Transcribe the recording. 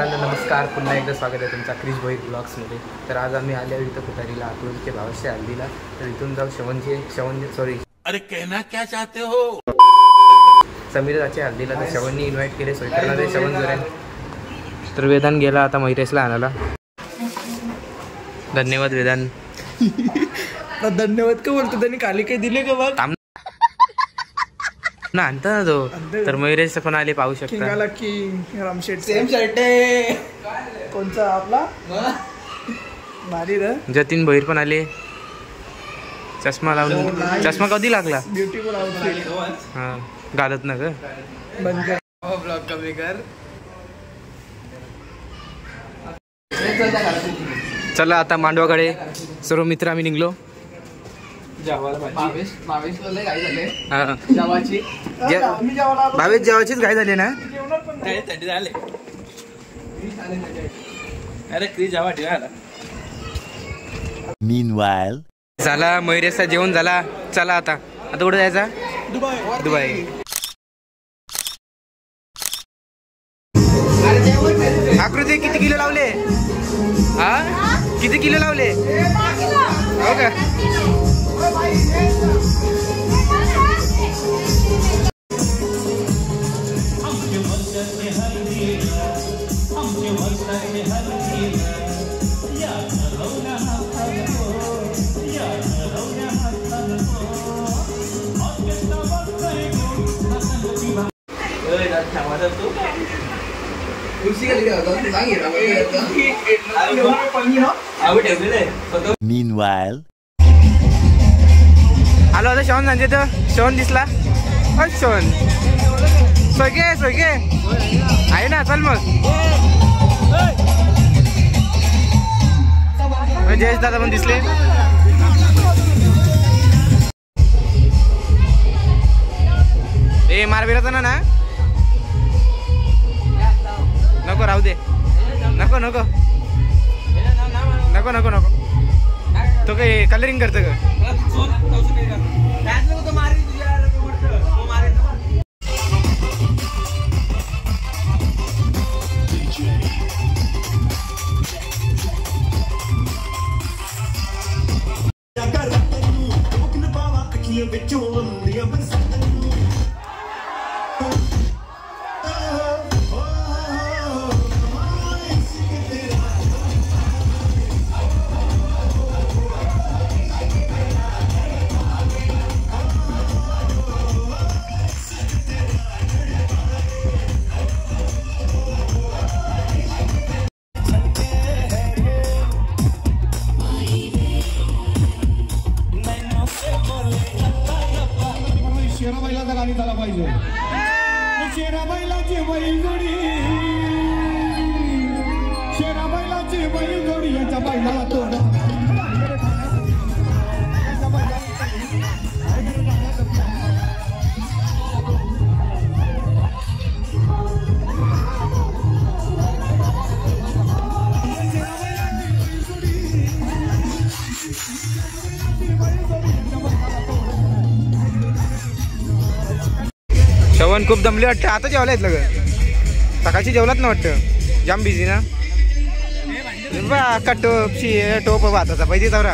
नमस्कार, पुन्हा एकदा स्वागत आहे तुमचा क्रिश भोईर ब्लॉग्समध्ये. तर आज आम्ही आले इथं कुठारीला अतुलचे भावाच्या हल्दीला. तर इथून जाऊ श्रवण सॉरी अरे कहना क्या चाहते हो समीरच्या हल्दीला. तर श्रवणनी इन्व्हाइट केले, सोय करणार आहे श्रवण जोरे. तर वेदांत गेला आता मयुरेशला आणायला. धन्यवाद वेदांत. धन्यवाद का बोलतो, त्यांनी खाली काही दिले का बघ ना आणता ना तो. तर मयुरेश पण आले, पाहू शकता की रामशेठ सेम शर्ट आहे. कोणचा आपला भारी रे. जतीन भोईर पण आले, चष्मा लावून. चष्मा कधी लागला? Beautiful outfit. हा घालत ना ग. बंद कर ब्लॉग कमी कर. चला आता मांडवाकडे सर्व मित्र आम्ही निघलो. भावेश घाई झाले. भावेश जेवायचीच घाई झाली ना. अरे क्रिश जावा ठेवा. Meanwhile, झाला मयुरेशचा जेवण झाला. चला आता कुठे जायचा? दुबई. आकृती किती किलो लावले? हा किती किलो लावले? हो का? meanwhile, आलो आता श्रवण सांगते. तर श्रवण दिसला. श्रवण सोयके आहे ना. चल मग. जयेश दादा पण दिसले. ए मार बिराचा ना. नको राहू दे. नको नको नको नको नको. तो काही कलरिंग करतो का? शेराबाईला गाणी झाला पाहिजे. शेराबाईलाची बैलजोडी, शेराबाईलाची बैलजोडी याच्या बैलाला तोड. श्रवण खूप दमले वाटतं. आता जेवला येत लग. सकाळची जेवलात ना वाटतं. जाम बिझी ना. टोप भाताचा पाहिजे तवरा.